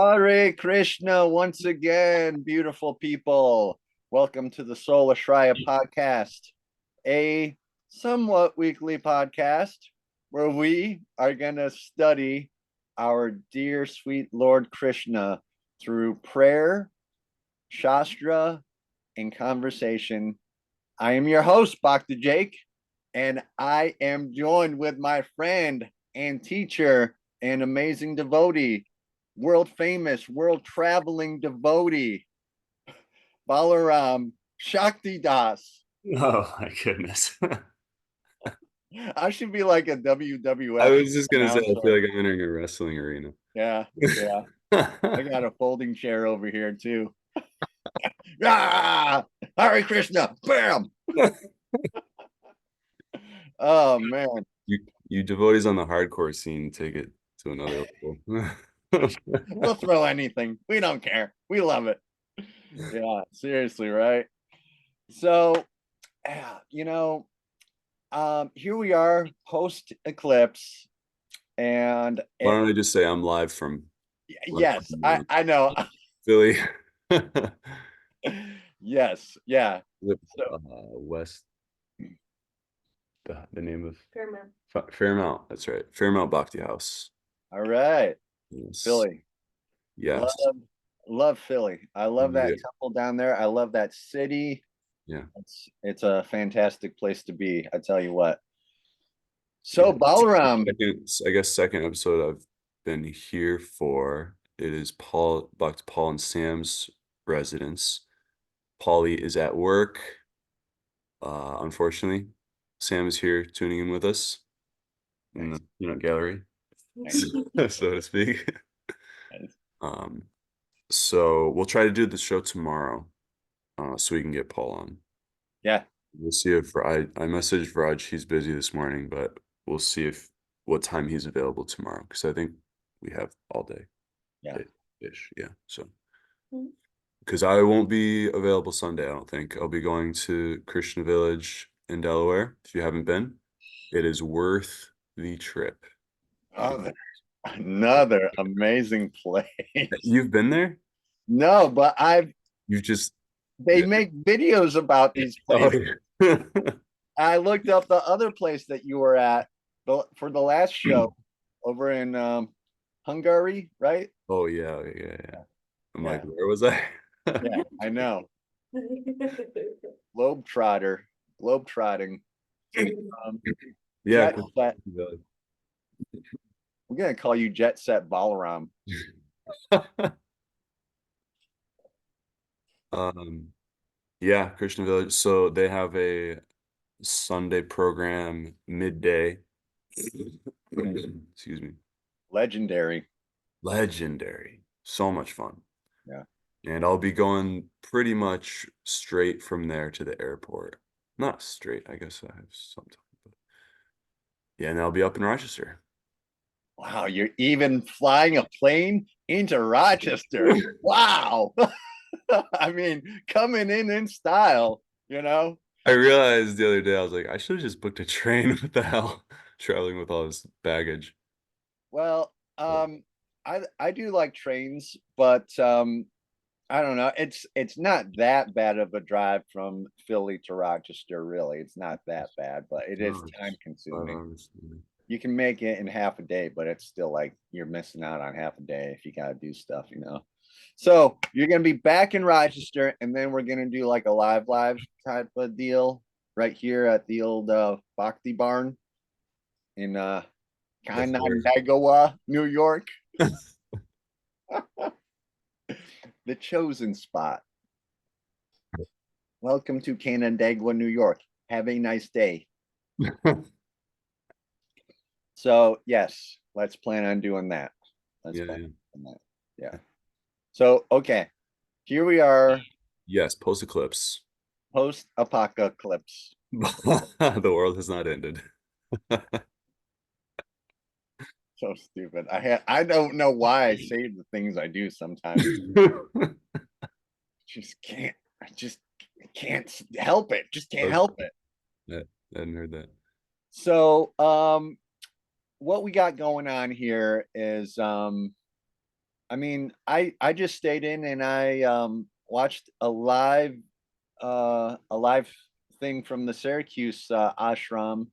Hare Krishna once again, beautiful people. Welcome to the Soul Ashraya podcast, a somewhat weekly podcast where we are going to study our dear sweet Lord Krishna through prayer, shastra, and conversation. I am your host, Bhakti Jake, and I am joined with my friend and teacher and amazing devotee, world famous, world traveling devotee, Balaram Shakti Das. Oh my goodness. I should be like a I WWF was just gonna say, I announcer. feel like I'm entering a wrestling arena. Yeah, yeah. I got a folding chair over here too. Ah, Hare Krishna, bam. Oh man, You devotees on the hardcore scene take it to another level. we'll throw anything. We don't care. We love it. Yeah, seriously, right? So, you know, here we are post eclipse, and Why don't I just say I'm live yes, from I know. Philly, Yes, yeah. So, West, the name of Fairmount. That's right, Fairmount Bhakti House. all right, Yes, Philly. Love, yes, love Philly. I love that yeah, temple down there. I love that city. yeah. It's a fantastic place to be. I tell you what. Yeah. So Balaram, I guess second episode I've been here for. It is Paul and Sam's residence. Paulie is at work. Unfortunately, Sam is here tuning in with us in nice, the gallery, nice, so to speak. nice. Um, so we'll try to do the show tomorrow, so we can get Paul on. Yeah, We'll see if I messaged Raj. He's busy this morning, but we'll see if what time he's available tomorrow because I think we have all day yeah. ish. Yeah. So because I won't be available Sunday, I don't think. I'll be going to Krsna Village in Delaware. If you haven't been, it is worth the trip. Oh, another amazing place. You've been there? No, but I've You've just they yeah. make videos about these Oh, places. yeah. I looked up the other place that you were at for the last show over in Hungary, right? Oh yeah, yeah, yeah. I'm like, Yeah, where was I? yeah, I know. Globetrotter, globetrotting. Um, Yeah, jet set. We're gonna call you Jet Set Balaram. um, yeah, Christian Village. So they have a Sunday program midday. Excuse me. Legendary. Legendary. So much fun. Yeah. And I'll be going pretty much straight from there to the airport. Not straight, I guess I have some time, but yeah, and I'll be up in Rochester. Wow, you're even flying a plane into Rochester. Wow. I mean, coming in style, you know? I realized the other day, I was like, I should have just booked a train. What the hell? Traveling with all this baggage. Well, I do like trains, but I don't know. It's not that bad of a drive from Philly to Rochester, really. It's not that bad, but it is No, time it's five consuming. hours. You can make it in half a day, but it's still like you're missing out on half a day if you gotta do stuff, you know. So you're gonna be back in Rochester, and then we're gonna do like a live type of deal right here at the old Bhakti Barn in That's where. Canandaigua, New York. The chosen spot. Welcome to Canandaigua, New York. Have a nice day. So yes, let's plan on doing that. Let's Yeah, plan yeah. on that. Yeah. So okay, here we are, Yes, post-eclipse. post apocalypse. The world has not ended. So stupid. I don't know why I say the things I do sometimes. Just can't. I just can't help it. Just can't Okay. help it. I hadn't heard that. So what we got going on here is I mean, I just stayed in and I watched a live thing from the Syracuse ashram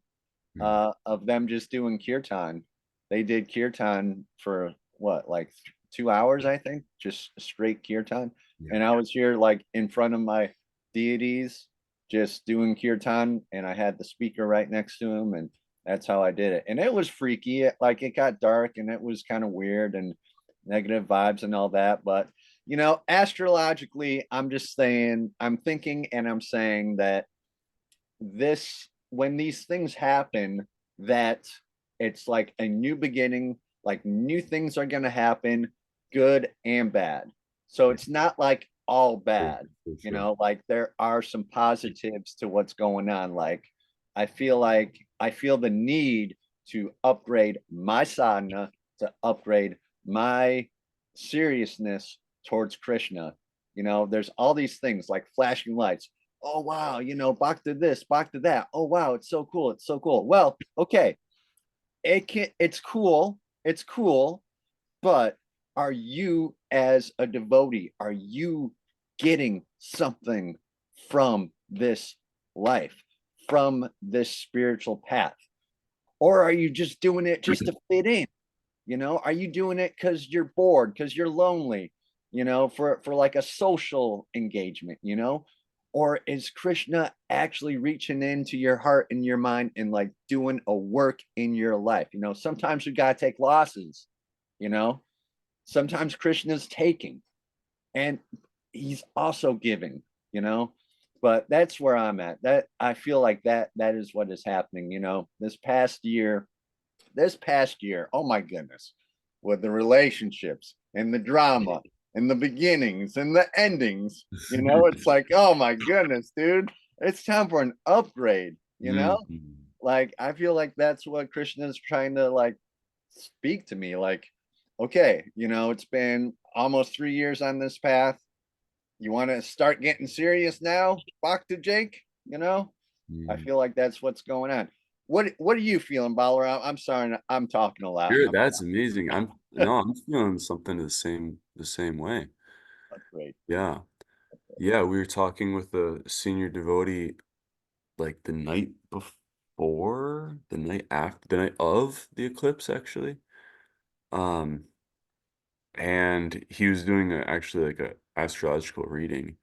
Mm, of them just doing kirtan. They did kirtan for what, like 2 hours, I think, just straight kirtan. yeah. And I was here like in front of my deities, just doing kirtan, and I had the speaker right next to him, and that's how I did it. And it was freaky. Like it got dark and it was kind of weird and negative vibes and all that. But astrologically, I'm just saying, I'm thinking and I'm saying that this when these things happen, that it's like a new beginning, like new things are going to happen, good and bad. So Yeah, it's not like all for, bad, for sure. like there are some positives to what's going on. Like I feel the need to upgrade my sadhana, to upgrade my seriousness towards Krishna. There's all these things like flashing lights. Oh wow, Bach did this, Bach did that. Oh wow, it's so cool, it's so cool. Well, okay, it's cool, but are you, as a devotee, are you getting something from this life, from this spiritual path? Or are you just doing it just to fit in? Are you doing it because you're bored, because you're lonely, for like a social engagement, or is Krishna actually reaching into your heart and your mind and like doing a work in your life? Sometimes we got to take losses, you know sometimes Krishna's taking, and he's also giving, you know but that's where I'm at. That I feel like that is what is happening. This past year, oh my goodness, with the relationships and the drama and the beginnings and the endings, it's like, oh my goodness, dude, it's time for an upgrade. Mhm. Like I feel like that's what Krishna is trying to like speak to me. Like, okay, it's been almost 3 years on this path. You want to start getting serious now, Bhakta Jake? I Mm. feel like that's what's going on. What are you feeling, Balaram? I'm sorry, I'm talking a lot. Sure, that's amazing. I'm feeling something the same way. That's great. Yeah. Yeah, we were talking with a senior devotee like the night before, the night after, the night of the eclipse actually. Um, and he was doing actually like a astrological reading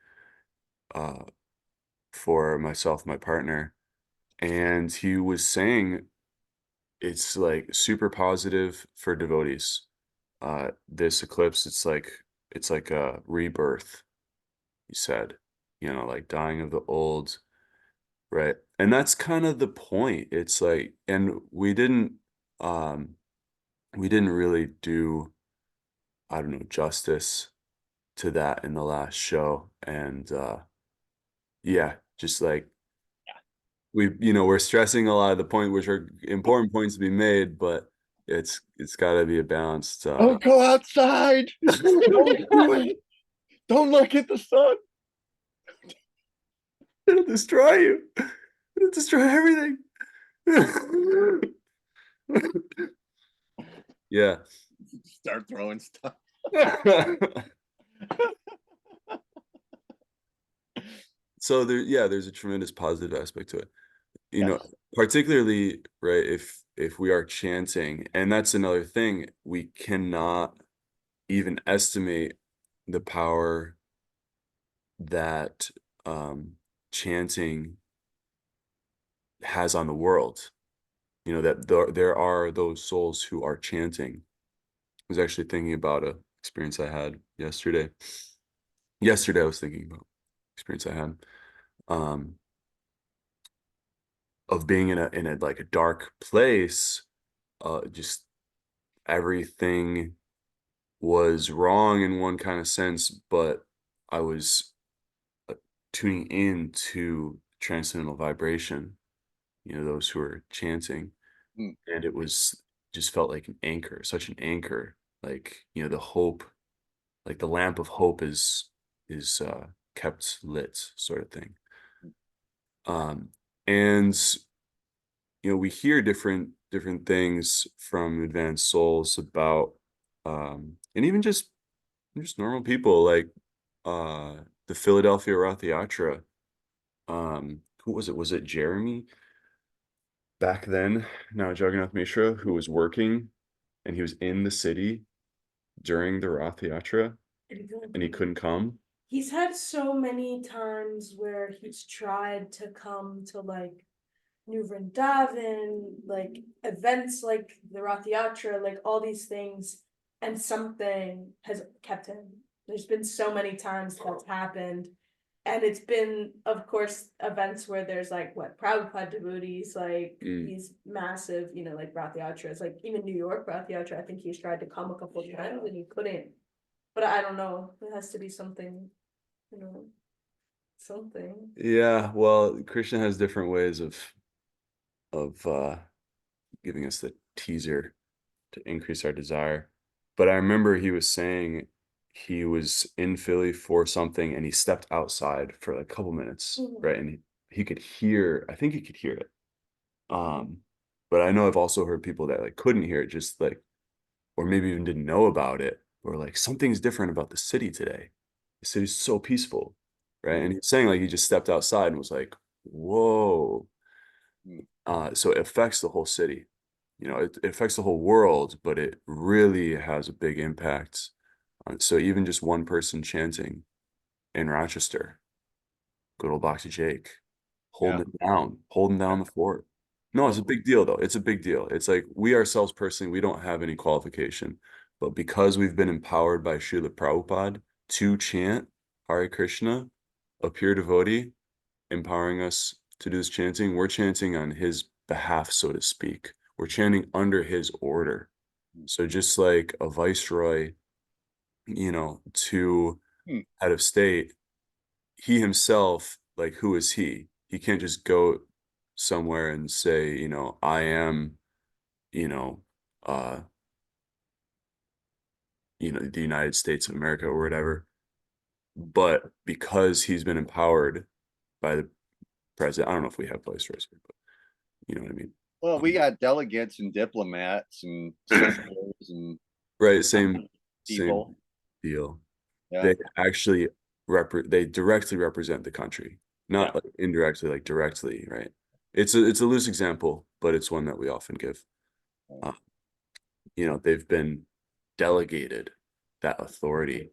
uh for myself, and my partner, and he was saying it's like super positive for devotees. This eclipse, it's like a rebirth, he said, like dying of the old, right? And that's kind of the point. It's like, and um we didn't really do, I don't know, justice to that in the last show. And yeah, just like we're stressing a lot of the point, which are important points to be made, but it's got to be a balanced. Don't go outside. Don't do it. Don't look at the sun. It'll destroy you. It'll destroy everything. Yeah. Start throwing stuff. So there's a tremendous positive aspect to it. You know, Yes. particularly, right, if we are chanting, and that's another thing, we cannot even estimate the power that chanting has on the world. That there are those souls who are chanting. I was actually thinking about a experience I had yesterday. Yesterday, I was thinking about experience I had um, of being in a like a dark place. Just everything was wrong in one kind of sense, but I was uh, tuning in to transcendental vibration. Those who are chanting, Mm, and it was just felt like an anchor, such an anchor. Like the hope, like the lamp of hope is kept lit, sort of thing. um and we hear different things from advanced souls about and even just just normal people, like the Philadelphia Rathayatra. Who was it? Was it Jeremy back then? Now Jagannath Mishra, who was working and he was in the city during the Rathayatra and he couldn't come. He's had so many times where he's tried to come to like New Vrindavan, like events like the Rath Yatra, like all these things, and something has kept him. There's been so many times that's happened. And it's been, of course, events where there's like what Prabhupada devotees, like these massive, you know, like Rath Yatras, like even New York Rath Yatra. I think he's tried to come a couple of times and he couldn't. But I don't know. It has to be something, you know, something. Yeah, well, Krishna has different ways of giving us the teaser to increase our desire. But I remember he was saying he was in Philly for something and he stepped outside for like a couple minutes, right? And he could hear, I think he could hear it. But I know I've also heard people that like couldn't hear it, just like, or maybe even didn't know about it, or like something's different about the city today. The city's so peaceful, right? And he's saying like he just stepped outside and was like, whoa. So it affects the whole city. You know, it affects the whole world, but it really has a big impact. So even just one person chanting in Rochester, good old Boxy Jake, holding down the fort. No, it's a big deal though. It's a big deal. It's like we ourselves personally, we don't have any qualification, but because we've been empowered by Srila Prabhupada to chant Hare Krishna, a pure devotee, empowering us to do this chanting, we're chanting on his behalf, so to speak. We're chanting under his order. So just like a viceroy, you know, to head of state, he himself, like, who is he? He can't just go somewhere and say, you know, I am, you know, uh, the United States of America or whatever. But because he's been empowered by the president, I don't know if we have viceroys, but you know what I mean? Well, we got delegates and diplomats and senators and Right, same people. deal. Yeah. They actually they directly represent the country, not like indirectly, like directly, right? It's a loose example, but it's one that we often give. You know, they've been delegated that authority,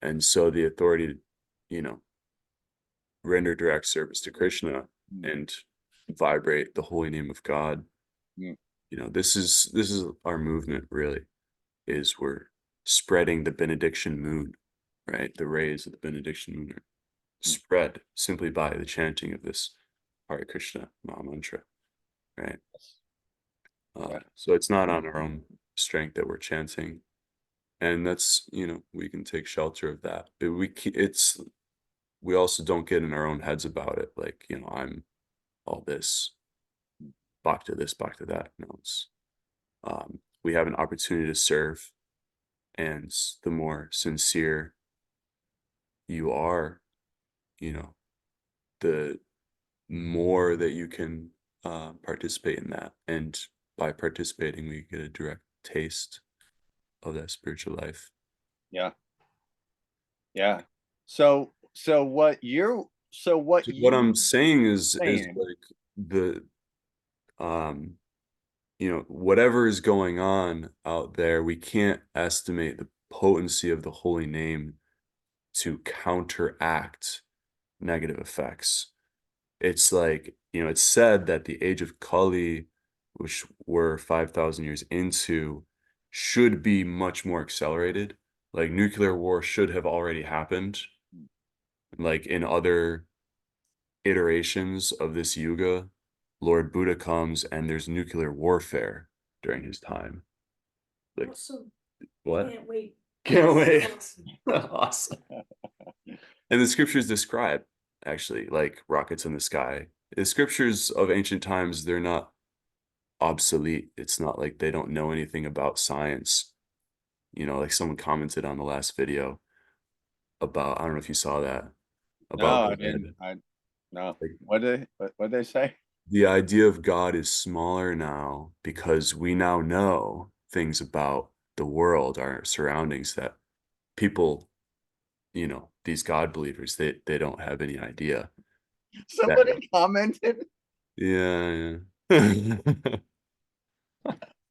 and so the authority to, you know, render direct service to Krishna and vibrate the holy name of God. You know, this is our movement really, is we're spreading the benediction moon, right? The rays of the benediction moon are spread simply by the chanting of this Hare Krishna Maha Mantra, right? So it's not on our own strength that we're chanting, and that's, you know, we can take shelter of that. But we also don't get in our own heads about it, like, you know, I'm all this, back to this, back to that. No, it's we have an opportunity to serve, and the more sincere you are, you know, the more that you can participate in that. And by participating, we get a direct taste of that spiritual life. Yeah. Yeah. So what What I'm saying is saying, like the you know, whatever is going on out there, we can't estimate the potency of the holy name to counteract negative effects. It's like, you know, it's said that the age of Kali, which we're 5,000 years into, should be much more accelerated. Like nuclear war should have already happened. Like in other iterations of this yuga, Lord Buddha comes and there's nuclear warfare during his time. Like, Awesome. what? Can't wait. Can't wait. Awesome. And the scriptures describe actually like rockets in the sky. The scriptures of ancient times, they're not obsolete. It's not like they don't know anything about science. You know, like someone commented on the last video about, I don't know if you saw that, about no, I God. didn't. No. Like, What they say? the idea of God is smaller now because we now know things about the world, our surroundings, that people, these God believers, they don't have any idea. Somebody commented. Yeah, yeah.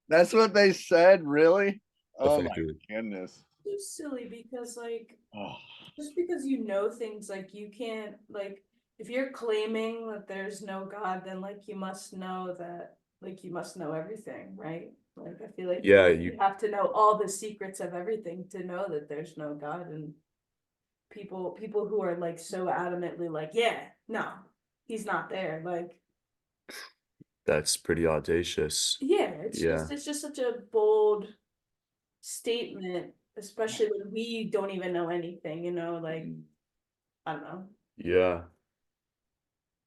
That's what they said, really? Oh my Effectively. goodness. It's silly because like Oh, just because you know things, like you can't, like if you're claiming that there's no God, then like you must know that, like you must know everything, right? Like I feel like Yeah, you have to know all the secrets of everything to know that there's no God. And people who are like so adamantly like, yeah, no, he's not there, like that's pretty audacious. yeah, Yeah. it's just such a bold statement, especially when we don't even know anything, like I don't know. Yeah.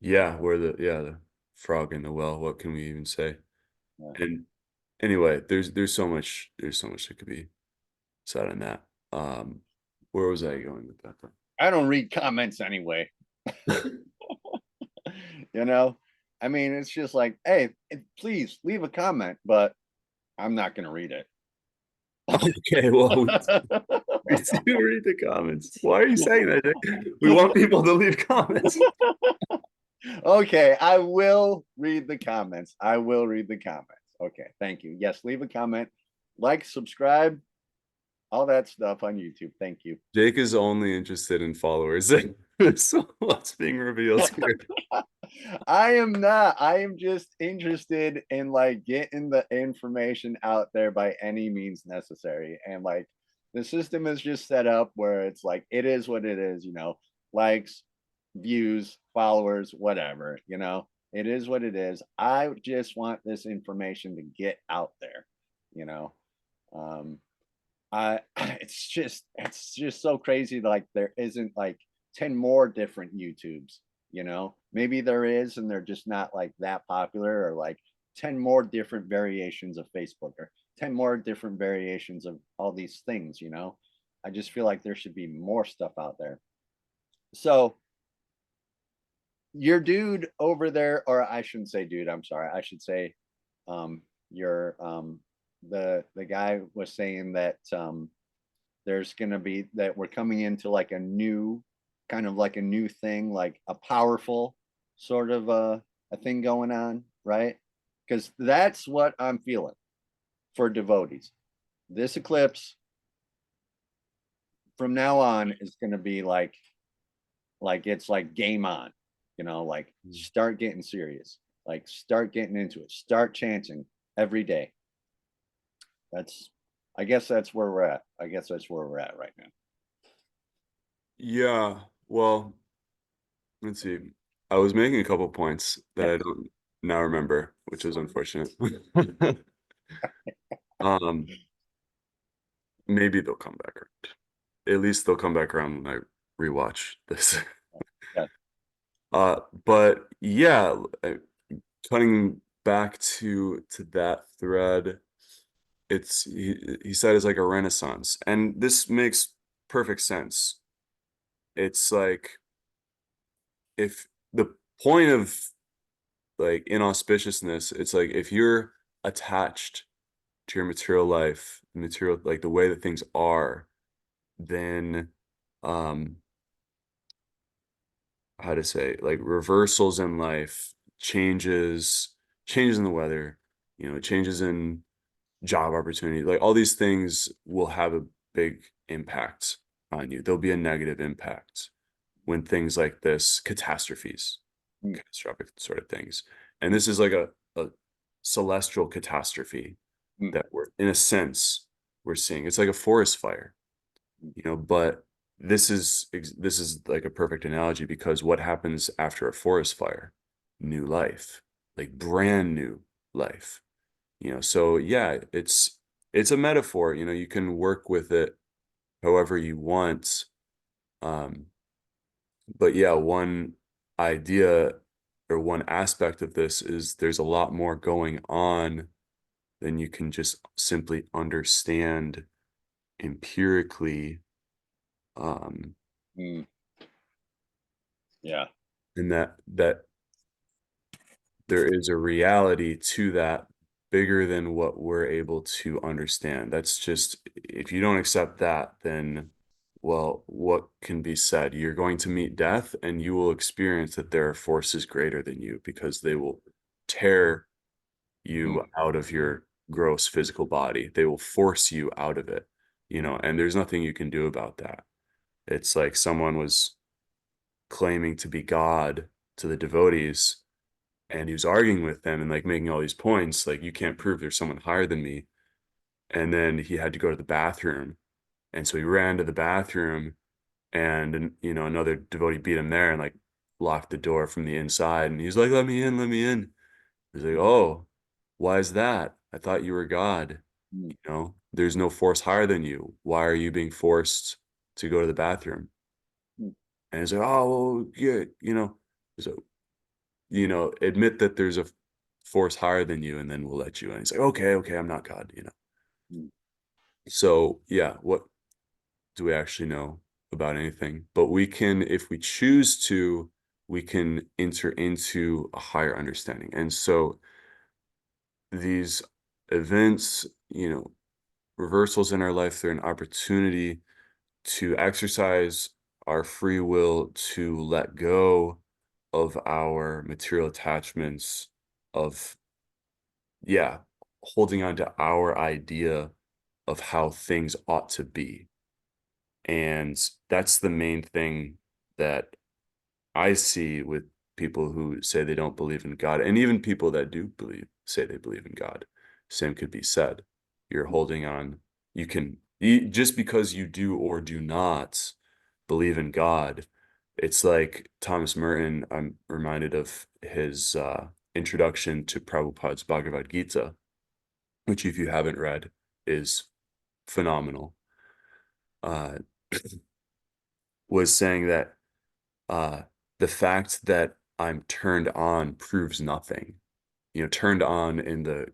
Yeah, the frog in the well, what can we even say? yeah. And anyway, there's so much that could be said on that. Where was I going with that though? I don't read comments anyway. You know, I mean, it's just like, hey, please leave a comment, but I'm not going to read it. Okay, well, we do read the comments. Why are you saying that, Jake? We want people to leave comments. Okay, I will read the comments. I will read the comments. Okay, thank you. Yes, leave a comment, like, subscribe, all that stuff on YouTube. Thank you. Jake is only interested in followers. So what's being revealed here? I am not. I am just interested in like getting the information out there by any means necessary. And like the system is just set up where it's like it is what it is, likes, views, followers, whatever, It is what it is. I just want this information to get out there, you know. Um I it's just so crazy like there isn't like 10 more different YouTubes, Maybe there is and they're just not like that popular, or like 10 more different variations of Facebook, or 10 more different variations of all these things. I just feel like there should be more stuff out there. So your dude over there, or I shouldn't say dude, I'm sorry. I should say your the guy was saying that there's going to be that we're coming into like a new kind of like a new thing, like a powerful sort of a thing going on, right? Because that's what I'm feeling for devotees. This eclipse from now on is going to be like it's like game on, like start getting serious, like start getting into it, start chanting every day. That's I guess that's where we're at. I guess that's where we're at right now. Yeah, well, let's see. I was making a couple points that Yeah. I don't now remember, which is unfortunate. Um, maybe they'll come back around. At least they'll come back around when I rewatch this. Yeah. But yeah, cutting back to that thread, he said it's like a renaissance, and this makes perfect sense. It's like if the point of like inauspiciousness, it's like if you're attached to your material life, material like the way that things are, then um how to say, like reversals in life, changes in the weather, changes in job opportunity, like all these things will have a big impact on you. There'll be a negative impact when things like this, catastrophic sort of things. And this is like a celestial catastrophe Mm. that in a sense, we're seeing. It's like a forest fire, but this is like a perfect analogy, because what happens after a forest fire? New life, like brand new life. So yeah, it's a metaphor. You can work with it however you want. um but yeah, one idea or one aspect of this is there's a lot more going on than you can just simply understand empirically. um Mm. Yeah. and that there is a reality to that bigger than what we're able to understand. That's just, if you don't accept that, then well, what can be said? You're going to meet death, and you will experience that there are forces greater than you, because they will tear you out of your gross physical body. They will force you out of it, and there's nothing you can do about that. It's like someone was claiming to be God to the devotees, and he was arguing with them and like making all these points, like, you can't prove there's someone higher than me. And then he had to go to the bathroom. And so he ran to the bathroom, and another devotee beat him there and like locked the door from the inside. And he's like, let me in, let me in. He's like, oh, why is that? I thought you were God. There's no force higher than you. Why are you being forced to go to the bathroom? And he's like, oh, well, yeah, so, admit that there's a force higher than you, and then we'll let you in. He's like, okay, I'm not God. So yeah, what do we actually know about anything? But we can, if we choose to, we can enter into a higher understanding. And so these events, reversals in our life, they're an opportunity to exercise our free will, to let go of our material attachments, of, yeah, holding on to our idea of how things ought to be. And that's the main thing that I see with people who say they don't believe in God, and even people that do say they believe in God. Same could be said. You're holding on. Just because you do or do not believe in God, it's like Thomas Merton. I'm reminded of his introduction to Prabhupada's Bhagavad Gita, which, if you haven't read, is phenomenal. Was saying that the fact that I'm turned on proves nothing. Turned on in the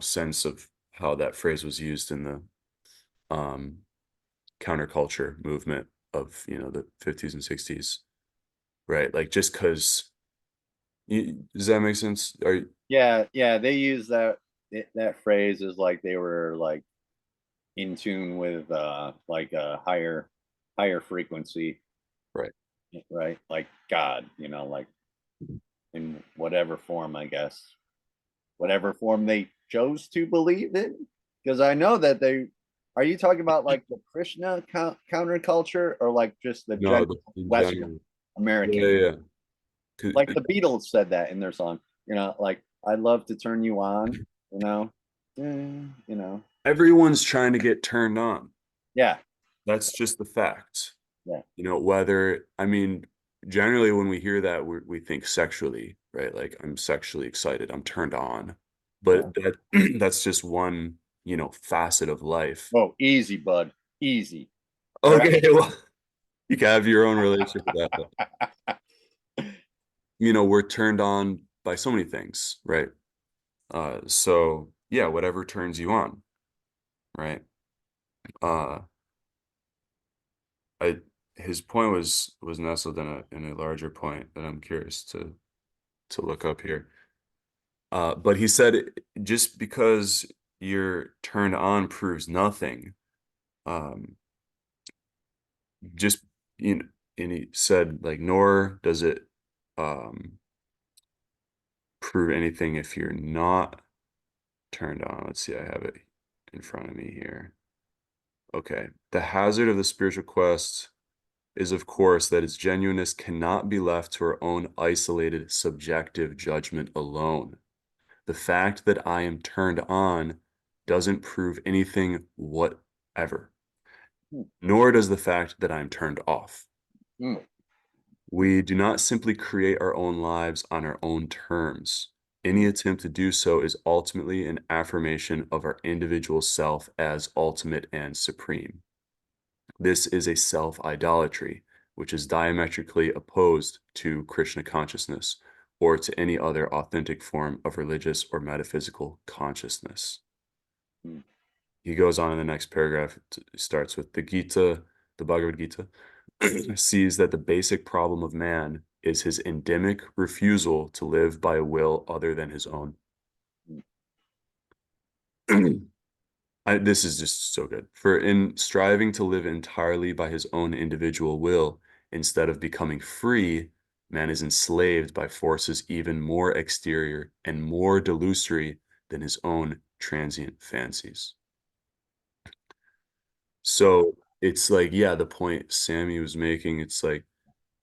sense of how that phrase was used in the counterculture movement of the 50s and 60s, right? Like, just because. Does that make sense? Yeah, they use that phrase as like they were like in tune with like a higher frequency, Right. like God, like in whatever form, I guess, whatever form they chose to believe in. Because I know that are you talking about like the Krishna counterculture, or like just the No, general in Western general. American? Yeah. Like the Beatles said that in their song, like I'd love to turn you on, you know, Everyone's trying to get turned on. yeah, That's just the fact. yeah, Whether, I mean, generally when we hear that, we think sexually, right? Like, I'm sexually excited, I'm turned on. But that's just one, facet of life. oh, easy, bud, easy. Okay, well, you can have your own relationship with that. But, we're turned on by so many things, right? So yeah, whatever turns you on, right? Uh, I His point was nestled in a larger point that I'm curious to look up here. But he said, just because you're turned on proves nothing. Just and he said, like, nor does it prove anything if you're not turned on. Let's see, I have it in front of me here. Okay. The hazard of the spiritual quest is, of course, that its genuineness cannot be left to our own isolated subjective judgment alone. The fact that I am turned on doesn't prove anything whatever, nor does the fact that I'm turned off. Mm. We do not simply create our own lives on our own terms. Any attempt to do so is ultimately an affirmation of our individual self as ultimate and supreme. This is a self-idolatry, which is diametrically opposed to Krishna consciousness or to any other authentic form of religious or metaphysical consciousness. He goes on in the next paragraph, starts with the Gita, the Bhagavad Gita, sees that the basic problem of man is his endemic refusal to live by a will other than his own. This is just so good. For in striving to live entirely by his own individual will, instead of becoming free, man is enslaved by forces even more exterior and more delusory than his own transient fancies. So it's like, yeah, the point Sammy was making, it's like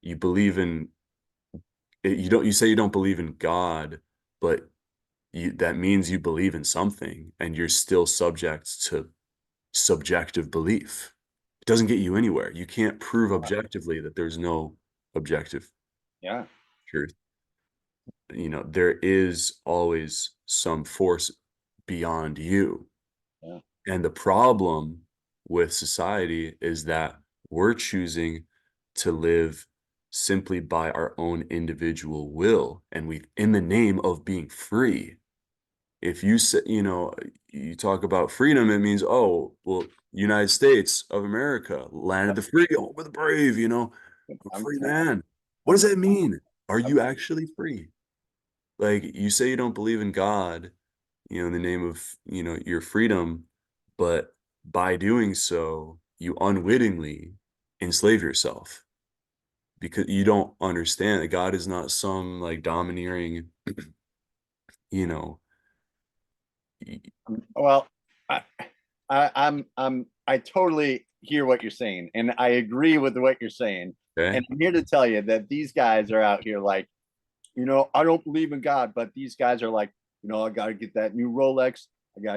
you believe in you say you don't believe in God, but that means you believe in something and you're still subject to subjective belief. It doesn't get you anywhere. You can't prove objectively that there's no objective Yeah. truth. There is always some force beyond you. Yeah. And the problem with society is that we're choosing to live simply by our own individual will, and we in the name of being free. If you say, you talk about freedom, it means, oh, well, United States of America, land of the free, home of the brave, I'm a I'm free t- man. What I'm does that mean? Are I'm you actually free? Like, you say you don't believe in God, in the name of, your freedom, but by doing so, you unwittingly enslave yourself because you don't understand that God is not some like domineering, you know, well, I, I totally hear what you're saying, and I agree with what you're saying. okay? And I'm here to tell you that these guys are out here like, I don't believe in God, but these guys are like, I got to get that new Rolex. I got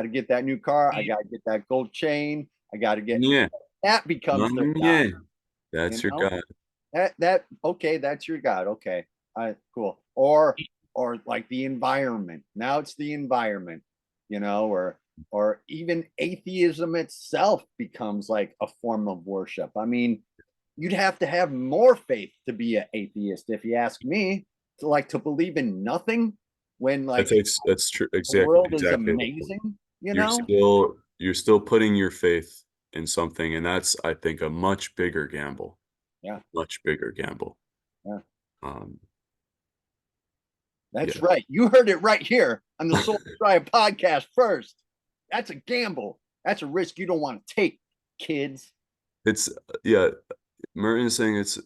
to get that new car. I got to get that gold chain. I got to get Yeah. that becomes their God. Yeah. That's your God. That okay, that's your God. Okay. Cool. Or like the environment. Now it's the environment, or even atheism itself becomes like a form of worship. I mean, you'd have to have more faith to be an atheist, if you ask me, to believe in nothing when like That's true. the world is Exactly the point. amazing, You're still putting your faith in something, and that's, I think, a much bigger gamble. Yeah. Much bigger gamble. Yeah. Um, That's yeah. right. You heard it right here on the Soul Tribe podcast first. That's a gamble. That's a risk you don't want to take, kids. It's yeah. Merton is saying it's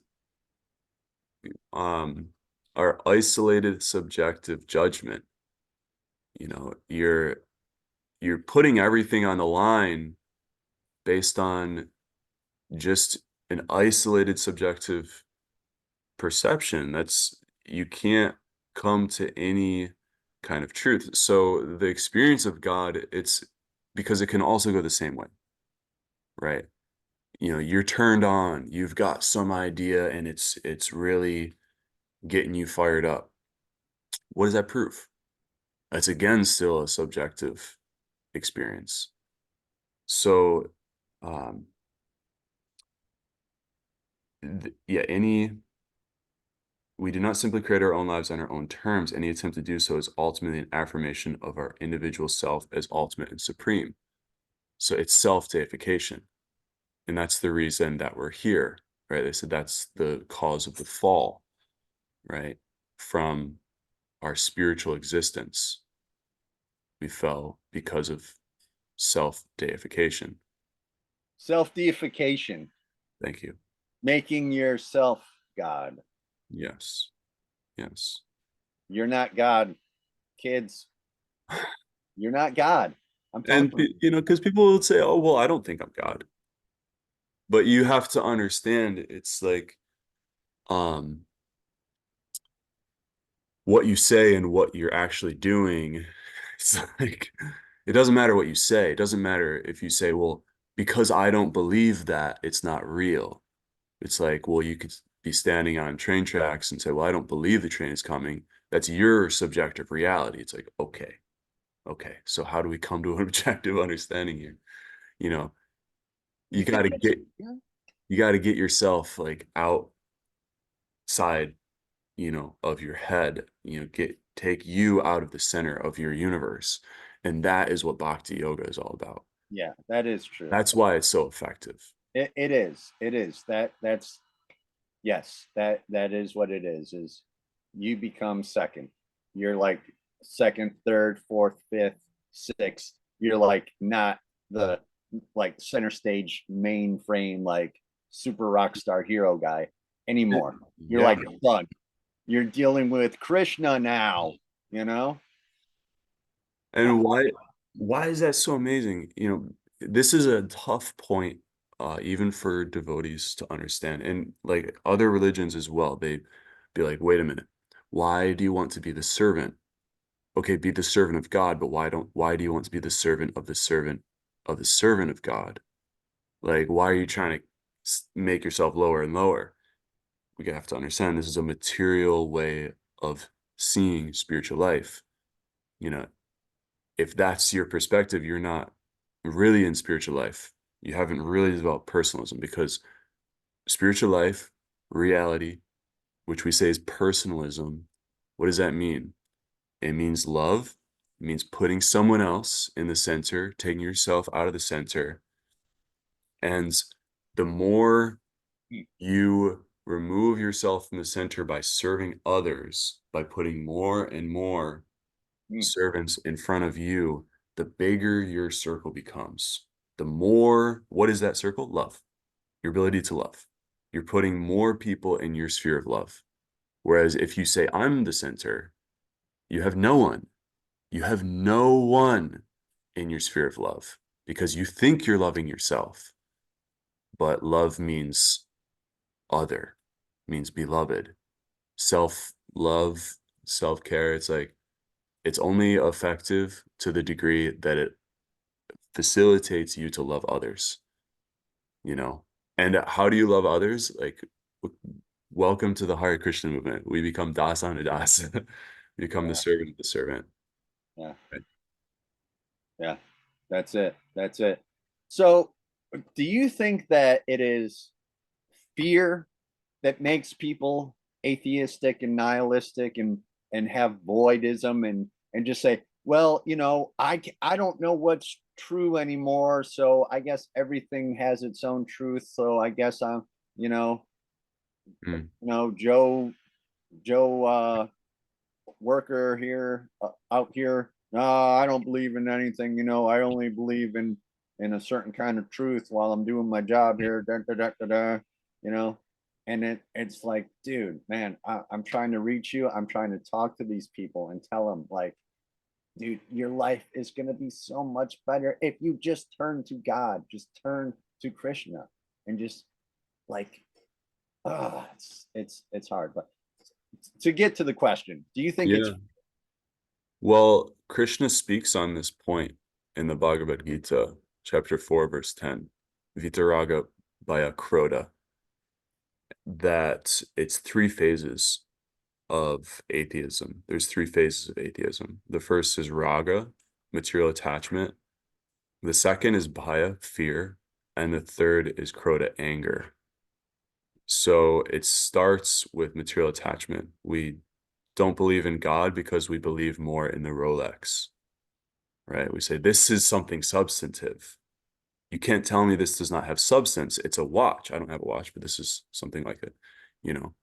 um our isolated subjective judgment. You're putting everything on the line based on just an isolated subjective perception. You can't come to any kind of truth. So the experience of God, it's because it can also go the same way, right? You're turned on, you've got some idea and it's really getting you fired up. What does that prove? That's again still a subjective experience. So um yeah, we do not simply create our own lives on our own terms. Any attempt to do so is ultimately an affirmation of our individual self as ultimate and supreme. So it's self-deification. And that's the reason that we're here, right? They said that's the cause of the fall, right? From our spiritual existence, we fell because of self-deification. Self-deification, Thank you. making yourself God. Yes. Yes. You're not God, kids. You're not God. I'm And, talking. because people would say, oh, well, I don't think I'm God. But you have to understand, it's like, um, what you say and what you're actually doing. It's like, it doesn't matter what you say. It doesn't matter if you say, well, because I don't believe that, it's not real. It's like, well, you could be standing on train tracks and say, well, I don't believe the train is coming. That's your subjective reality. It's like, okay. So how do we come to an objective understanding here? You know, You you got think to that's get you got to get yourself like outside, of your head, take you out of the center of your universe. And that is what bhakti yoga is all about. yeah, that is true. That's why it's so effective. It is. It is. That's yes, that is what it is you become second. You're like second, third, fourth, fifth, sixth, you're like not the like center stage mainframe like super rock star hero guy anymore. You're Yeah. like a thug. You're dealing with Krsna now, you know? And why is that so amazing? You know, this is a tough point, even for devotees to understand, and like other religions as well. They be like, wait a minute, why do you want to be the servant? Okay, be the servant of God, but why do you want to be the servant of the servant of the servant of God? Like, why are you trying to make yourself lower and lower? We have to understand this is a material way of seeing spiritual life. You know, if that's your perspective, you're not really in spiritual life. You haven't really developed personalism, because spiritual life, reality, which we say is personalism, what does that mean? It means love. It means putting someone else in the center, taking yourself out of the center. And the more you remove yourself from the center by serving others, by putting more and more servants in front of you, the bigger your circle becomes. The more, what is that circle? Love. Your ability to love. You're putting more people in your sphere of love. Whereas if you say, I'm the center, you have no one. You have no one in your sphere of love, because you think you're loving yourself. But love means other, means beloved. Self-love, self-care, it's like, it's only effective to the degree that it facilitates you to love others, you know? And how do you love others? Like, welcome to the Hare Krishna movement. We become Dasan Das. We become the Yeah. servant of the servant. Yeah. Right? Yeah. That's it. That's it. So, do you think that it is fear that makes people atheistic and nihilistic and have voidism and just say, well, you know, I don't know what's true anymore, so I guess everything has its own truth, so I guess I'm, you know, Mm. Joe worker here out here, no, I don't believe in anything, you know, I only believe in a certain kind of truth while I'm doing my job here, da, da, da, da, da, you know. And it's like, dude, man, I'm trying to reach you, I'm trying to talk to these people and tell them like, dude, your life is going to be so much better if you just turn to God, just turn to Krishna, and just like, it's hard. But to get to the question, do you think it's Yeah. Well, Krishna speaks on this point in the Bhagavad Gita, chapter 4, verse 10, Vitaraga Bhaya Krodha, that it's three phases of atheism. There's three phases of atheism. The first is raga, material attachment. The second is bhaya, fear. And the third is krodha, anger. So it starts with material attachment. We don't believe in God because we believe more in the Rolex, right? We say, this is something substantive. You can't tell me this does not have substance. It's a watch. I don't have a watch, but this is something like it, you know,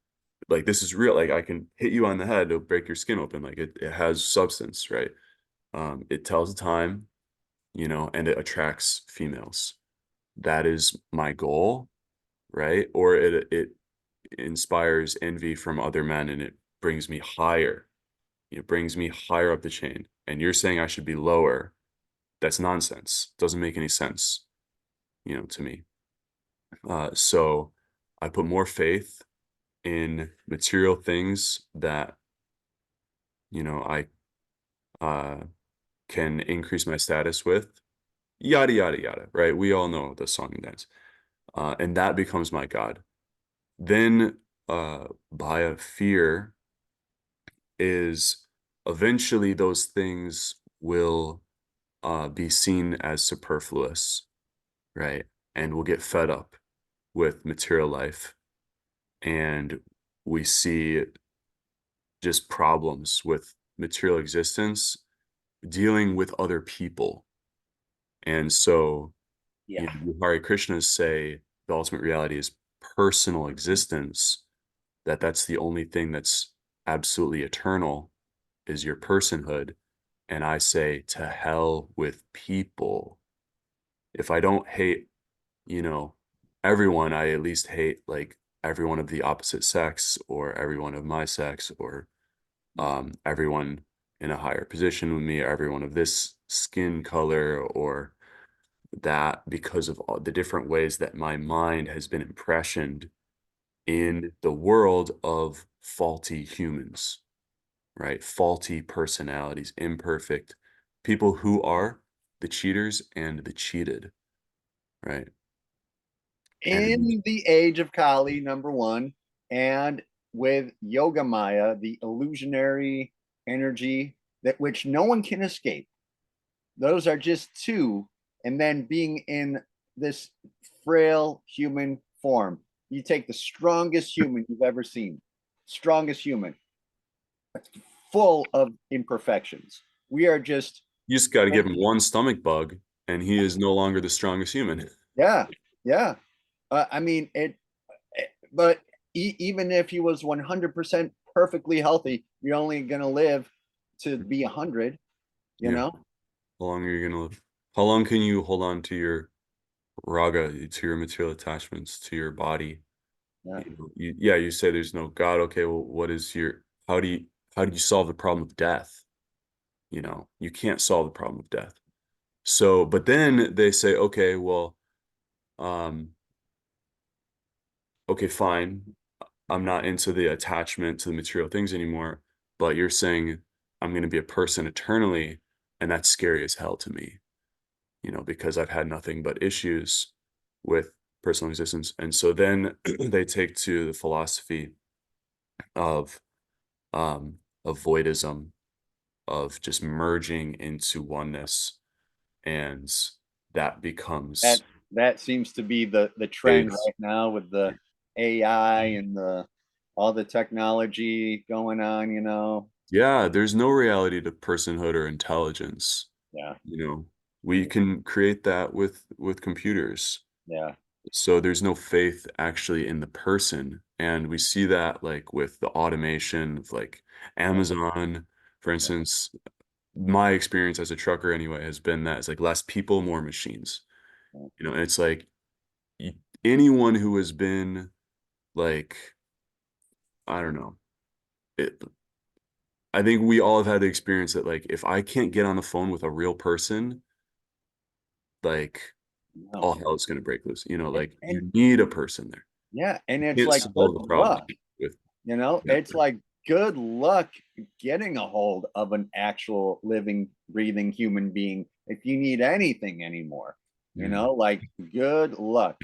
like this is real. Like I can hit you on the head, it'll break your skin open. Like it has substance, right? It tells the time, you know, and it attracts females. That is my goal, right? Or it inspires envy from other men, and it brings me higher. It brings me higher up the chain. And you're saying I should be lower. That's nonsense. Doesn't make any sense, you know, to me. So I put more faith in material things that, you know, I can increase my status with, yada, yada, yada, right? We all know the song and dance. And that becomes my God. Then Bhaya, fear, is eventually those things will be seen as superfluous, right? And we'll get fed up with material life. And we see just problems with material existence dealing with other people. And so, you yeah, know, Hare Krishnas say the ultimate reality is personal existence, that's the only thing that's absolutely eternal, is your personhood. and I say, to hell with people. If I don't hate, everyone, I at least hate like everyone of the opposite sex, or everyone of my sex, or everyone in a higher position with me, or everyone of this skin color, or that, because of all the different ways that my mind has been impressioned in the world of faulty humans, right? Faulty personalities, imperfect people who are the cheaters and the cheated, right? And In the age of Kali, number one, and with Yoga Maya, the illusionary energy that which no one can escape. Those are just two. And then being in this frail human form, you take the strongest human you've ever seen, strongest human, full of imperfections. We are just, you just got to give him one stomach bug, and he is no longer the strongest human. yeah, yeah. I mean, but even if he was 100% perfectly healthy, you're only going to live to be 100, you Yeah. know? How long are you gonna live? How long can you hold on to your raga, to your material attachments, to your body? Yeah. You say there's no God. Okay, well, what is your, how do you solve the problem of death? You can't solve the problem of death. So, but then they say, okay, well, um, okay, fine. I'm not into the attachment to the material things anymore, but you're saying I'm going to be a person eternally, and that's scary as hell to me, because I've had nothing but issues with personal existence. And so then they take to the philosophy of voidism, of just merging into oneness, and that That becomes that seems to be the trend base. right now with the AI and the all the technology going on, Yeah, there's no reality to personhood or intelligence. Yeah, You know, we can create that with computers. yeah, So there's no faith actually in the person. And we see that like with the automation of like yeah, Amazon, for instance. My experience as a trucker anyway has been that it's like less people, more machines. yeah, And it's like y- anyone who has been like, I don't know, it, I think we all have had the experience that like if I can't get on the phone with a real person, like no. all hell is going to break loose. Like And you need a person there. yeah, and You it's can't like solve good the problem luck, with it's that. like good luck getting a hold of an actual living, breathing human being if you need anything anymore. Mm. Like good luck.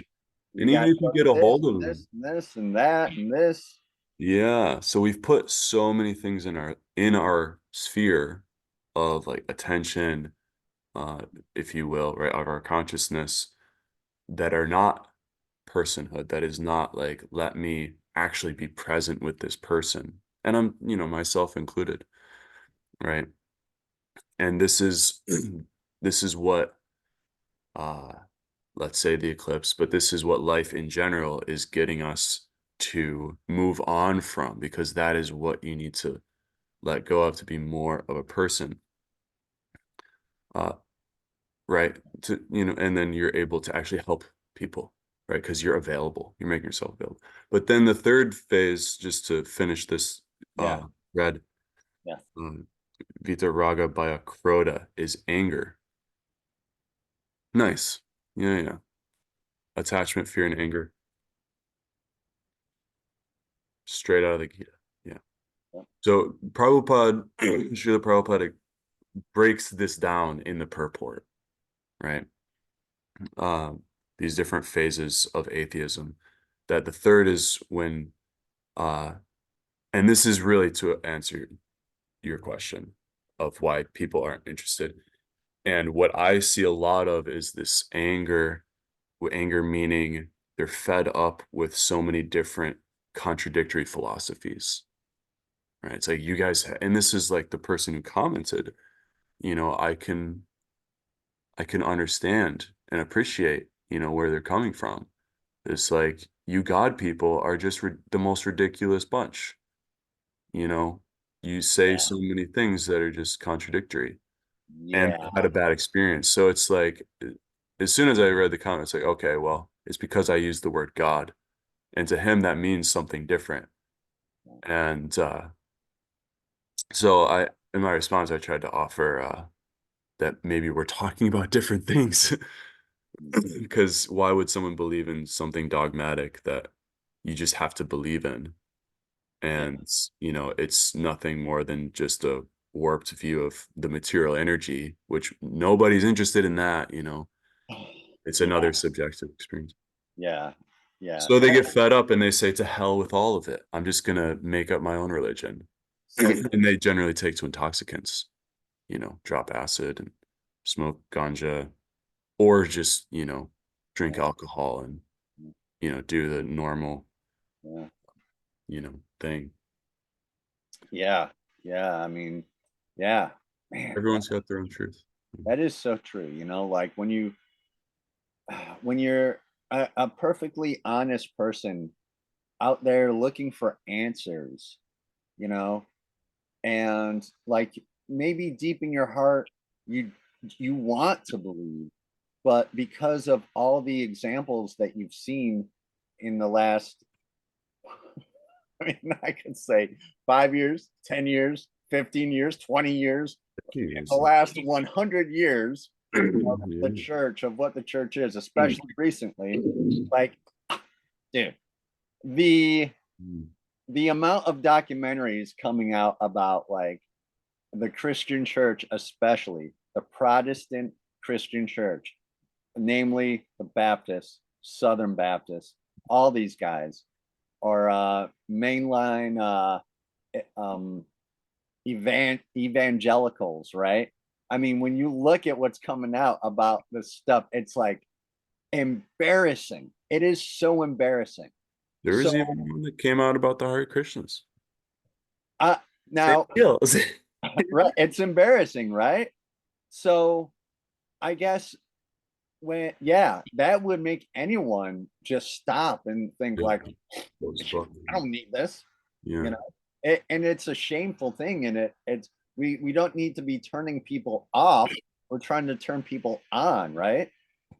You And even got if you get a this hold of and them, this and this and that and this. yeah. So we've put so many things in our sphere of like attention, uh, if you will, right, of our consciousness, that are not personhood, that is not like, let me actually be present with this person. And I'm, myself included, right? And this is this is what uh let's say the eclipse, but this is what life in general is getting us to move on from, because that is what you need to let go of to be more of a person. Uh, right? And then you're able to actually help people, right? Because you're available, you're making yourself available. But then the third phase, just to finish this Yeah, read, yeah. um, Vita Raga by a Crota, is anger. Nice. Yeah, yeah. Attachment, fear, and anger. Straight out of the Gita. Yeah. Yeah. So Prabhupada, Srila Prabhupada breaks this down in the purport, right? Um, these different phases of atheism. That the third is when, uh, and this is really to answer your question of why people aren't interested. And what I see a lot of is this anger, anger meaning they're fed up with so many different contradictory philosophies, right? It's like you guys, and this is like the person who commented, I can understand and appreciate, where they're coming from. It's like you God people are just the most ridiculous bunch. You know, you say Yeah. so many things that are just contradictory. and Yeah. had a bad experience. So it's like, as soon as I read the comment, it's like, okay, well, it's because I used the word God. And to him, that means something different. And so in my response, I tried to offer that maybe we're talking about different things. Because why would someone believe in something dogmatic that you just have to believe in? Yeah. And, it's nothing more than just a warped view of the material energy, which nobody's interested in that. It's Yeah. another subjective experience. Yeah. Yeah. So they get fed up and they say, to hell with all of it. I'm just going to make up my own religion. And they generally take to intoxicants, drop acid and smoke ganja, or just, drink alcohol and, do the normal, Yeah. thing. Yeah. Yeah. I mean, yeah. Man, Everyone's got their own truth. that is so true. Like when you're a perfectly honest person out there looking for answers, you know, and like maybe deep in your heart you you want to believe, but because of all the examples that you've seen in the last I mean, I could say 5 years, 10 years, 15 years, 20 years, in the last 100 years of the Yeah. church, of what the church is, especially recently. Like, dude, the the amount of documentaries coming out about like the Christian church, especially the Protestant Christian church, namely the Baptists, Southern Baptists, all these guys are mainline um, evangelicals, right? I mean, when you look at what's coming out about this stuff, it's like embarrassing. It is so embarrassing. There So was even one that came out about the Hare Krishnas. uh, Same now, deal. right, it's embarrassing, right? So I guess that would make anyone just stop and think like, I don't need this, Yeah. you know. And it's a shameful thing, and it's we don't need to be turning people off. We're trying to turn people on, right?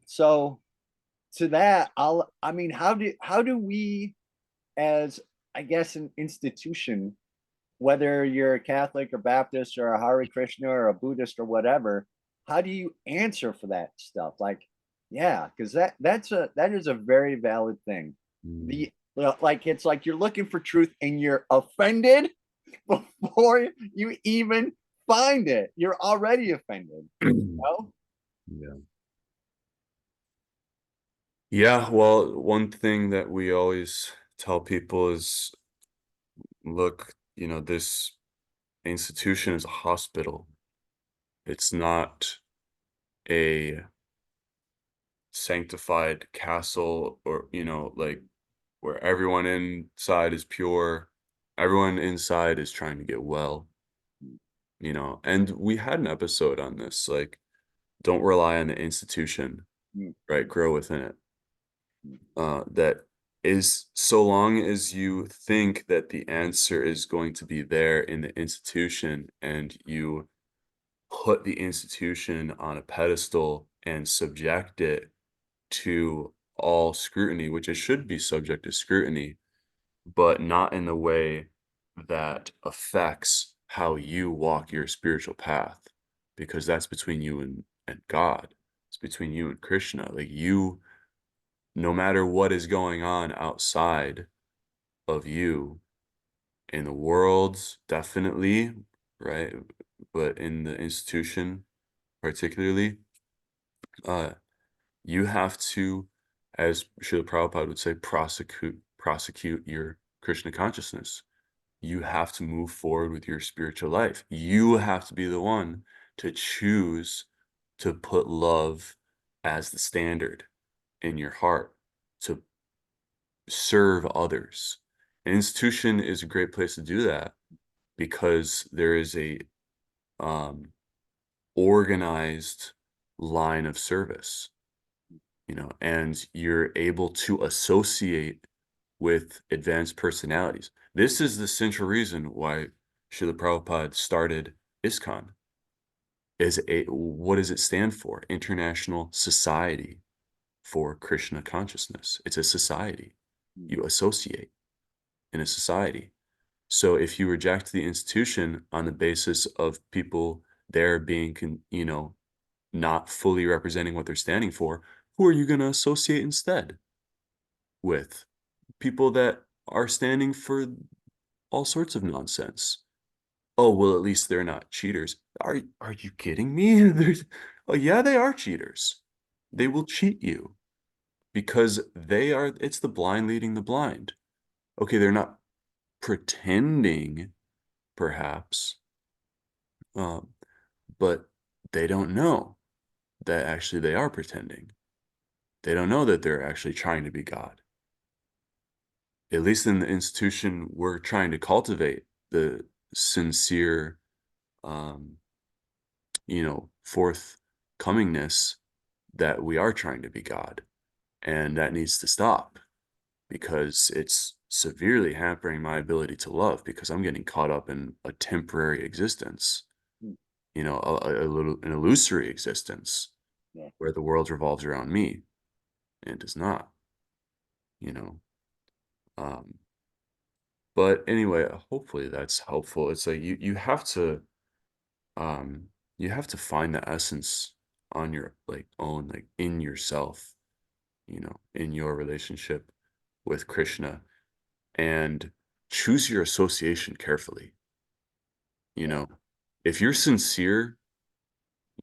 So to that, I mean, how do we, as I guess an institution, whether you're a Catholic or Baptist or a Hare Krishna or a Buddhist or whatever, how do you answer for that stuff? Like, yeah, because that is a very valid thing. Mm. The like it's like you're looking for truth and you're offended before you even find it. You're already offended. You know? Yeah. Yeah, well, one thing that we always tell people is, look, this institution is a hospital. It's not a sanctified castle, or, like, where everyone inside is pure. Everyone inside is trying to get well, and we had an episode on this, like, don't rely on the institution, Mm, right? Grow within it. mm, That is, so long as you think that the answer is going to be there in the institution, and you put the institution on a pedestal and subject it to all scrutiny, which it should be subject to scrutiny, but not in the way that affects how you walk your spiritual path, because that's between you and God. It's between you and Krishna. Like, no matter what is going on outside of you, in the world, definitely, right? But in the institution, particularly, uh, you have to, as Srila Prabhupada would say, prosecute your Krishna consciousness. You have to move forward with your spiritual life. You have to be the one to choose to put love as the standard in your heart, to serve others. An institution is a great place to do that, because there is a um, organized line of service, and you're able to associate with advanced personalities. This is the central reason why Srila Prabhupada started ISKCON. what does it stand for? International Society for Krishna Consciousness. It's a society. You associate in a society. So if you reject the institution on the basis of people there being, not fully representing what they're standing for, who are you going to associate instead with? People that are standing for all sorts of nonsense. Oh, well, at least they're not cheaters. Are you kidding me? Oh, yeah, they are cheaters. They will cheat you because it's the blind leading the blind. Okay, they're not pretending, perhaps, but they don't know that actually they are pretending. They don't know that they're actually trying to be God. At least in the institution, we're trying to cultivate the sincere, um, forthcomingness that we are trying to be God. And that needs to stop because it's severely hampering my ability to love because I'm getting caught up in a temporary existence, an illusory existence where the world revolves around me and does not, you know. But anyway, hopefully that's helpful. It's like um you have to find the essence on your own, in yourself, in your relationship with Krishna, and choose your association carefully. If you're sincere,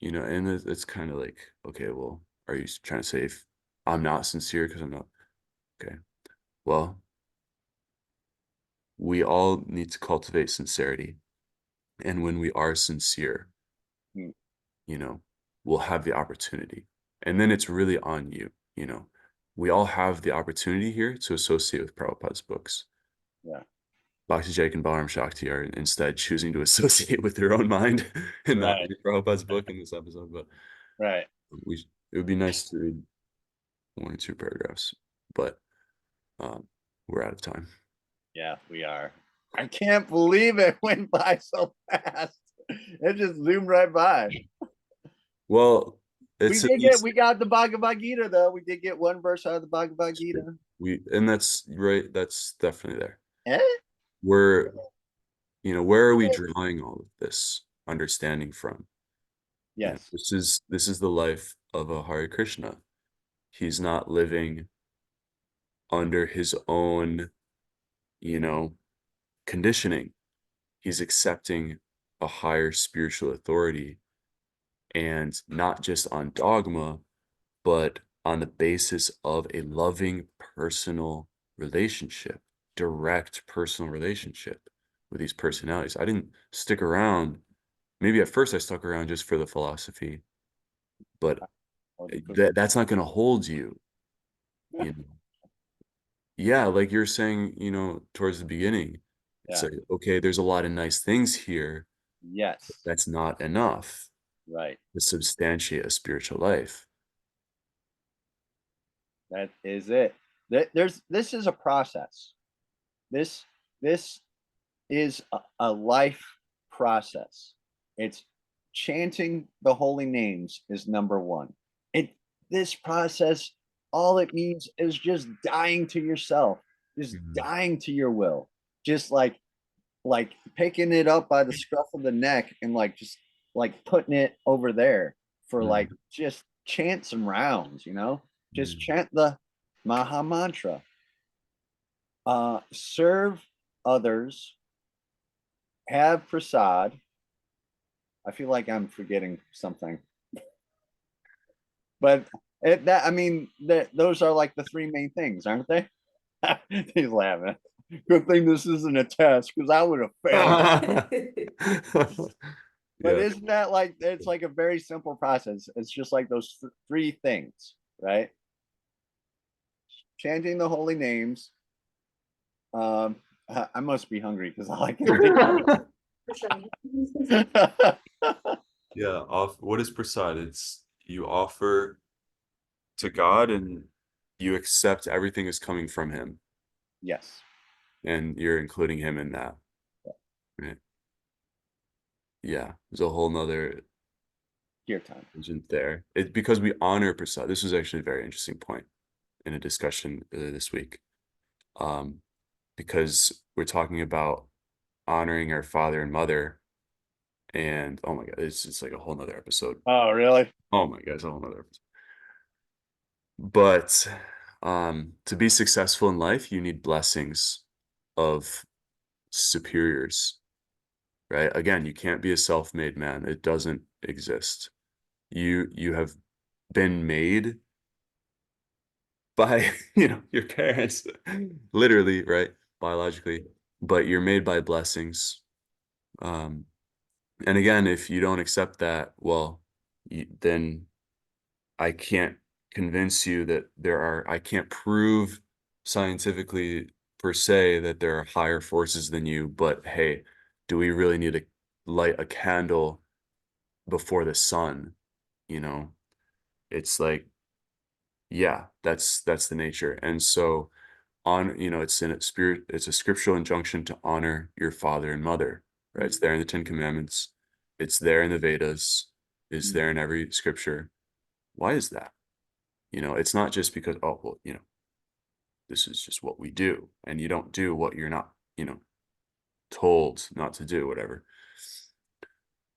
and it's kind of like, okay, well, are you trying to say if I'm not sincere because I'm not? Okay, well, we all need to cultivate sincerity. And when we are sincere, Mm. we'll have the opportunity. And then it's really on you. We all have the opportunity here to associate with Prabhupada's books. Yeah. Bhakti Jake and Balaram Shakti are instead choosing to associate with their own mind and not read Prabhupada's book in this episode. But Right. it would be nice to read 1 or 2 paragraphs, but we're out of time. Yeah, we are. I can't believe it went by so fast. It just zoomed right by. Well, we got the Bhagavad Gita though. We did get one verse out of the Bhagavad Gita. And that's right. That's definitely there. Eh? Where are we drawing all of this understanding from? Yes. This is the life of a Hare Krishna. He's not living under his own, conditioning. He's accepting a higher spiritual authority, and not just on dogma, but on the basis of a loving personal relationship, direct personal relationship with these personalities. I didn't stick around. Maybe at first I stuck around just for the philosophy, but that's not going to hold you. Yeah, like you're saying, towards the beginning, it's like, okay, there's a lot of nice things here. Yes. That's not enough. Right. To substantiate a spiritual life. That is it. This is a process. This is a life process. It's chanting the holy names is number one. This process, all it means is just dying to yourself, just dying to your will, just like picking it up by the scruff of the neck and just putting it over there for just chant some rounds, just chant the Maha Mantra. Serve others, have prasad. I feel like I'm forgetting something, but those are like the 3 main things, aren't they? He's laughing. Good thing this isn't a test because I would have failed. But isn't that it's like a very simple process? It's just like those 3 things, right? Chanting the holy names. I must be hungry because all I can do. Yeah. What is prasad? It's you offer to God and you accept everything is coming from him. Yes. And you're including him in that. Right. Yeah. There's a whole nother Kirtan. Isn't there? It's because we honor prasad. This was actually a very interesting point in a discussion earlier this week. Because we're talking about honoring our father and mother, and oh my god, it's just like a whole nother episode. Oh, really? Oh my god, it's a whole nother episode. But to be successful in life, you need blessings of superiors, right? Again, you can't be a self-made man. It doesn't exist. You have been made by your parents, literally, right? Biologically, but you're made by blessings. And again, if you don't accept that, well, then I can't convince you that I can't prove scientifically per se that there are higher forces than you, but hey, do we really need to light a candle before the sun? It's like, yeah, that's the nature. And so it's a scriptural injunction to honor your father and mother, right? It's there in the Ten Commandments. It's there in the Vedas. It's there in every scripture. Why is that? It's not just because, oh, well, this is just what we do, and you don't do what you're not, told not to do, whatever.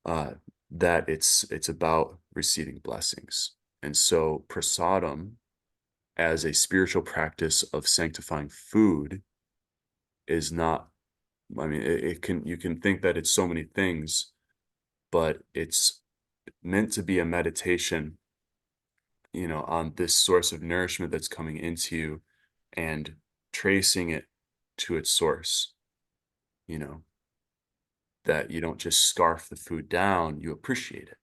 That it's about receiving blessings. And so prasadam, as a spiritual practice of sanctifying food, is not, I mean, you can think that it's so many things, but it's meant to be a meditation, on this source of nourishment that's coming into you and tracing it to its source, that you don't just scarf the food down, you appreciate it,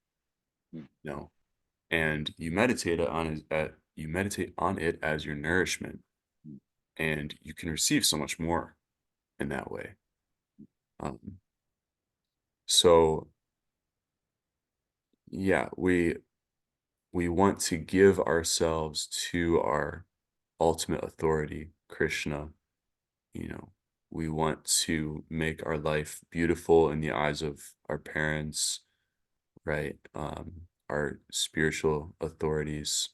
and you meditate on it as your nourishment, and you can receive so much more in that way. So yeah, we want to give ourselves to our ultimate authority, Krishna. We want to make our life beautiful in the eyes of our parents, right? Our spiritual authorities,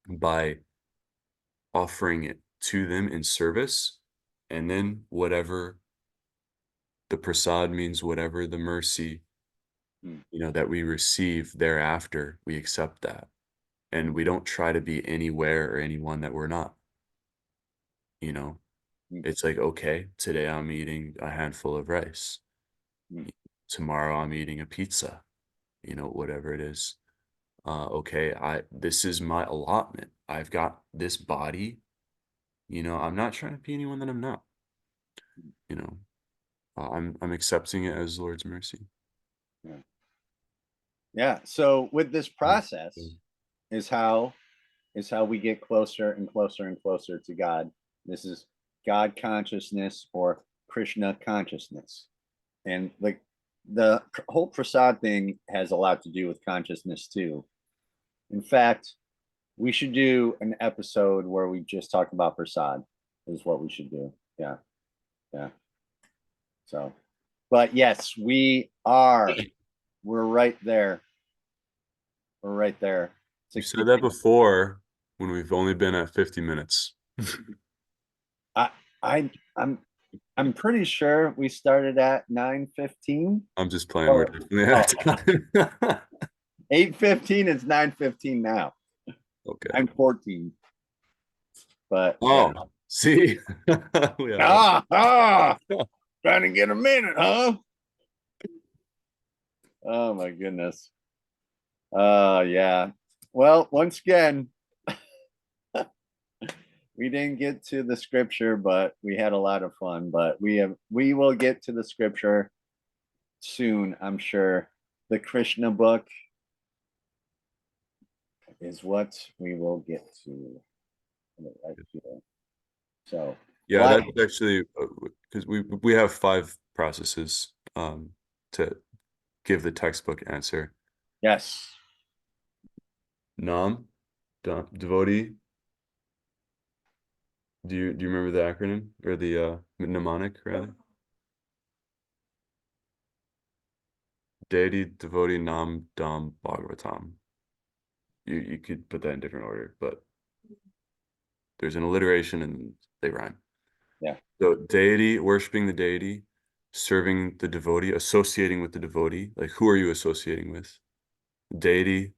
by offering it to them in service, and then whatever the prasad means, whatever the mercy, that we receive thereafter, we accept that. And we don't try to be anywhere or anyone that we're not. It's like, okay, today I'm eating a handful of rice. Tomorrow I'm eating a pizza, whatever it is. Okay, this is my allotment. I've got this body. I'm not trying to be anyone that I'm not. I'm accepting it as the Lord's mercy. Yeah. So with this process is how we get closer and closer and closer to God. This is God consciousness or Krishna consciousness. And like the whole prasad thing has a lot to do with consciousness too. In fact, we should do an episode where we just talk about prasad is what we should do. Yeah. Yeah. So, but yes, we're right there. We're right there. You said that before when we've only been at 50 minutes. I'm pretty sure we started at 9:15. I'm just playing. We're definitely at time. 8:15 is 9:15 now. Okay. 9:14. But yeah. See. Trying to get a minute, huh? Oh my goodness. Yeah. Well, once again, we didn't get to the scripture, but we had a lot of fun. But we will get to the scripture soon, I'm sure. The Krishna book is what we will get to right here. So yeah, that's actually because we have 5 processes to give the textbook answer. Yes. Nam, devotee. Do you remember the acronym or the mnemonic rather? deity, devotee, nam, dam, bhagavatam. You could put that in different order, but there's an alliteration and they rhyme. Yeah. So deity, worshiping the deity, serving the devotee, associating with the devotee. Like, who are you associating with? Deity.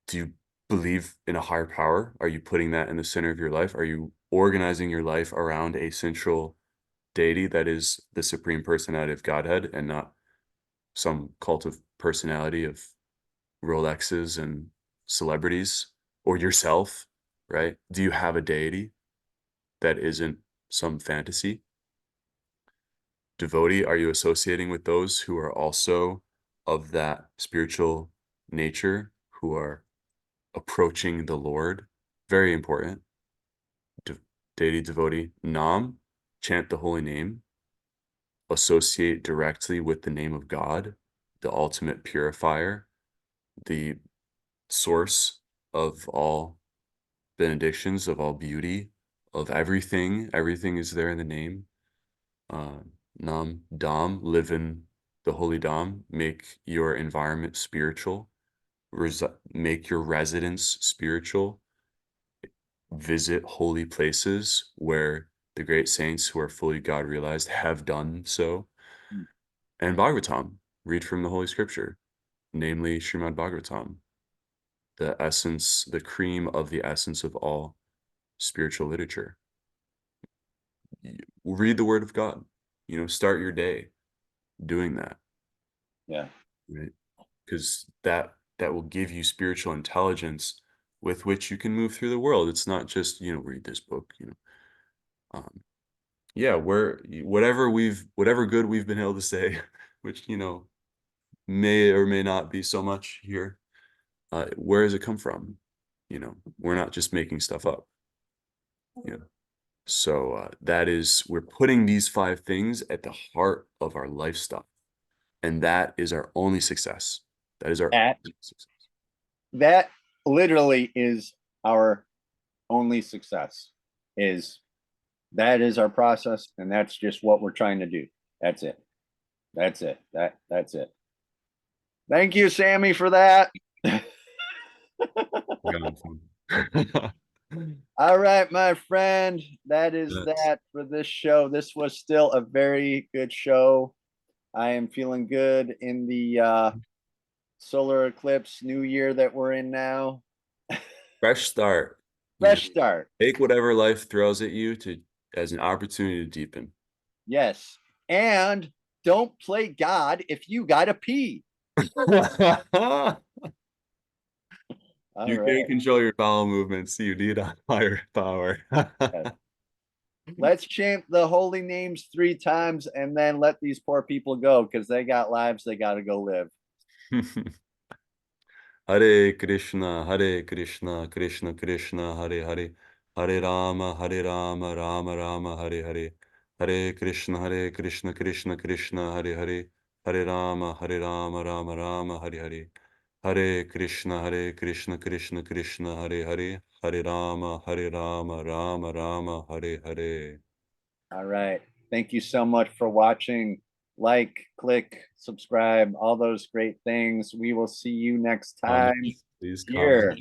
Do you believe in a higher power? Are you putting that in the center of your life? Are you organizing your life around a central deity that is the supreme personality of Godhead and not some cult of personality of Rolexes and celebrities or yourself, right? Do you have a deity that isn't some fantasy? Devotee, are you associating with those who are also of that spiritual nature, who are approaching the Lord? Very important. Deity, devotee. Nam, chant the holy name. Associate directly with the name of God, the ultimate purifier, the source of all benedictions, of all beauty, of everything. Everything is there in the name. Nam, Dam, live in the holy Dam. Make your environment spiritual. Make your residence spiritual. Visit holy places where the great saints who are fully God realized have done so. And Bhagavatam, read from the Holy Scripture, namely Srimad Bhagavatam, the essence, the cream of the essence of all spiritual literature. Read the Word of God. Start your day doing that. Yeah. Right? Because that will give you spiritual intelligence with which you can move through the world. It's not just, read this book, yeah, whatever good we've been able to say, which, may or may not be so much here. Where does it come from? We're not just making stuff up. So we're putting these 5 things at the heart of our lifestyle. And that is our only success. That is our only success. That literally is our only success. That is our process, and that's just what we're trying to do. That's it. That's it. That's it. Thank you, Sammy, for that. All right, my friend. That is that for this show. This was still a very good show. I am feeling good in the solar eclipse new year that we're in now. Fresh start. Fresh start. Take whatever life throws at you as an opportunity to deepen. Yes. And don't play God if you gotta pee. You can't control your bowel movements. You need a higher power. Yes. Let's chant the holy names 3 times and then let these poor people go because they got lives they got to go live. Hare Krishna, Krishna Krishna, Hare Hare, Hare Rama, Rama Rama, Hare Hare, Hare Krishna, Krishna Krishna, Hare Hare, Hare Rama, Rama Rama, Hare Hare, Hare Krishna, Krishna Krishna, Hare Hare, Hare Rama, Rama Rama, Hare Hare. All right. Thank you so much for watching. Like, click, subscribe, all those great things. We will see you next time. Please here.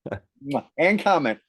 comment. And comment.